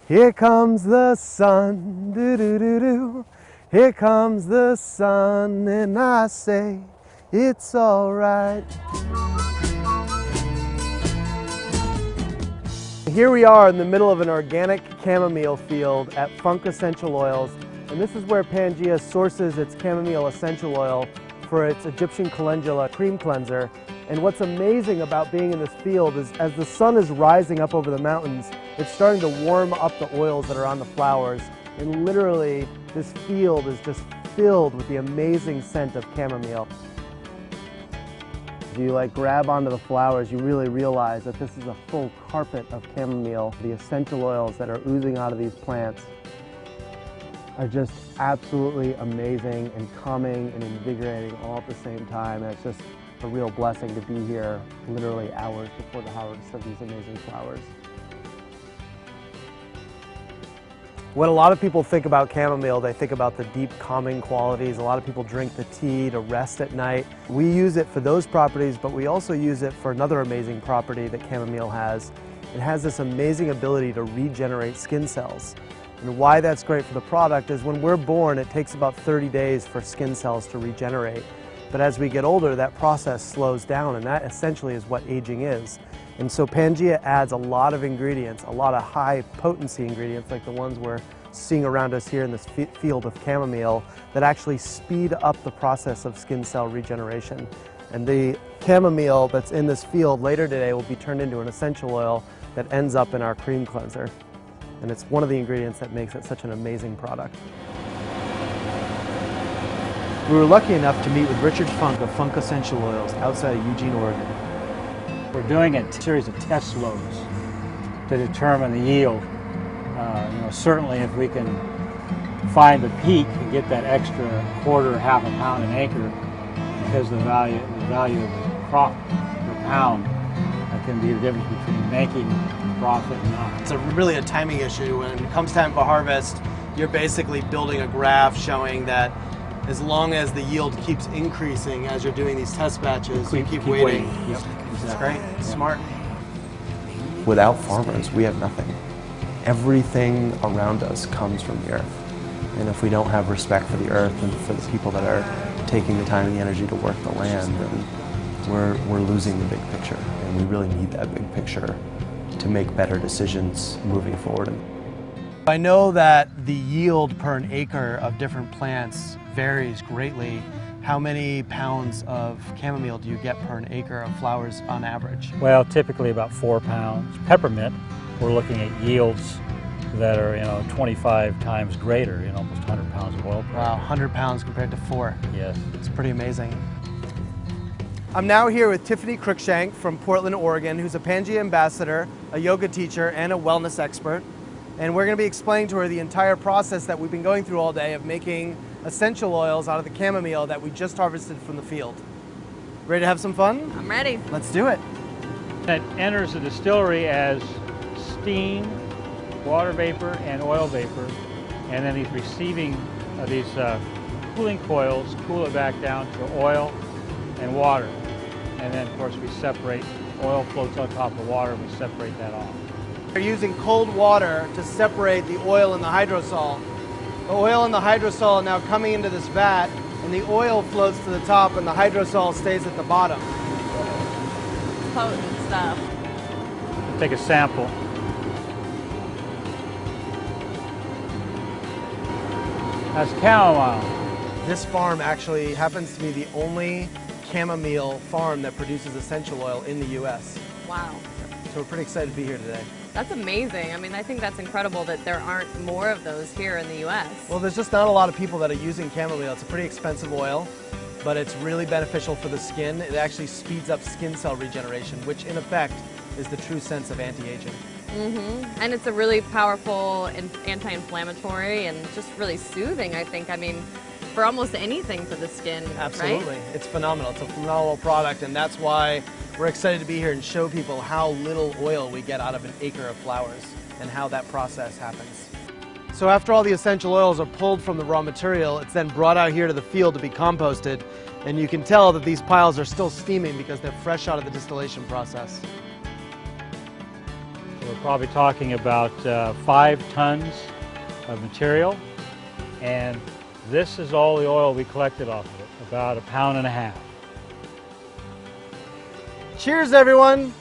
Here comes the sun, do-do-do-do. Here comes the sun, and I say it's all right. Here we are in the middle of an organic chamomile field at Funk Essential Oils, and this is where Pangea sources its chamomile essential oil for its Egyptian calendula cream cleanser. And what's amazing about being in this field is as the sun is rising up over the mountains, it's starting to warm up the oils that are on the flowers. And literally, this field is just filled with the amazing scent of chamomile. If you grab onto the flowers, you really realize that this is a full carpet of chamomile. The essential oils that are oozing out of these plants are just absolutely amazing and calming and invigorating all at the same time. And it's just a real blessing to be here literally hours before the harvest of these amazing flowers. When a lot of people think about chamomile, they think about the deep calming qualities. A lot of people drink the tea to rest at night. We use it for those properties, but we also use it for another amazing property that chamomile has. It has this amazing ability to regenerate skin cells. And why that's great for the product is when we're born, it takes about 30 days for skin cells to regenerate. But as we get older, that process slows down, and that essentially is what aging is. And so Pangea adds a lot of ingredients, a lot of high potency ingredients like the ones we're seeing around us here in this field of chamomile that actually speed up the process of skin cell regeneration. And the chamomile that's in this field later today will be turned into an essential oil that ends up in our cream cleanser. And it's one of the ingredients that makes it such an amazing product. We were lucky enough to meet with Richard Funk of Funk Essential Oils outside of Eugene, Oregon. We're doing a series of test loads to determine the yield. Certainly if we can find the peak and get that extra quarter, half a pound an acre, because the value of the crop per pound can be the difference between making profit and not. It's really a timing issue. When it comes time for harvest, you're basically building a graph showing that as long as the yield keeps increasing as you're doing these test batches, you keep waiting. Yep, It's exactly. great, it's smart. Without farmers, we have nothing. Everything around us comes from the earth. And if we don't have respect for the earth and for the people that are taking the time and the energy to work the land, then we're losing the big picture. And we really need that big picture to make better decisions moving forward. I know that the yield per an acre of different plants varies greatly. How many pounds of chamomile do you get per an acre of flowers on average? Well, typically about 4 pounds. Peppermint, we're looking at yields that are 25 times greater, almost 100 pounds of oil per acre. Wow, 100 pounds compared to 4. Yes. It's pretty amazing. I'm now here with Tiffany Cruikshank from Portland, Oregon, who's a Pangea ambassador, a yoga teacher, and a wellness expert. And we're going to be explaining to her the entire process that we've been going through all day of making essential oils out of the chamomile that we just harvested from the field. Ready to have some fun? I'm ready. Let's do it. It enters the distillery as steam, water vapor, and oil vapor, and then he's receiving these cooling coils, cool it back down to oil and water. And then, of course, we separate. Oil floats on top of water, and we separate that off. We're using cold water to separate the oil and the hydrosol. The oil and the hydrosol are now coming into this vat, and the oil floats to the top and the hydrosol stays at the bottom. Potent stuff. Take a sample. That's chamomile. This farm actually happens to be the only chamomile farm that produces essential oil in the U.S. Wow. So we're pretty excited to be here today. That's amazing. I mean, I think that's incredible that there aren't more of those here in the U.S. Well, there's just not a lot of people that are using chamomile. It's a pretty expensive oil, but it's really beneficial for the skin. It actually speeds up skin cell regeneration, which in effect is the true sense of anti-aging. Mm-hmm. And it's a really powerful anti-inflammatory and just really soothing, I think. I mean, for almost anything for the skin, Absolutely. Right? It's phenomenal. It's a phenomenal product, and that's why we're excited to be here and show people how little oil we get out of an acre of flowers and how that process happens. So after all the essential oils are pulled from the raw material, it's then brought out here to the field to be composted, and you can tell that these piles are still steaming because they're fresh out of the distillation process. We're probably talking about 5 tons of material, and this is all the oil we collected off of it, about 1.5 pounds. Cheers, everyone!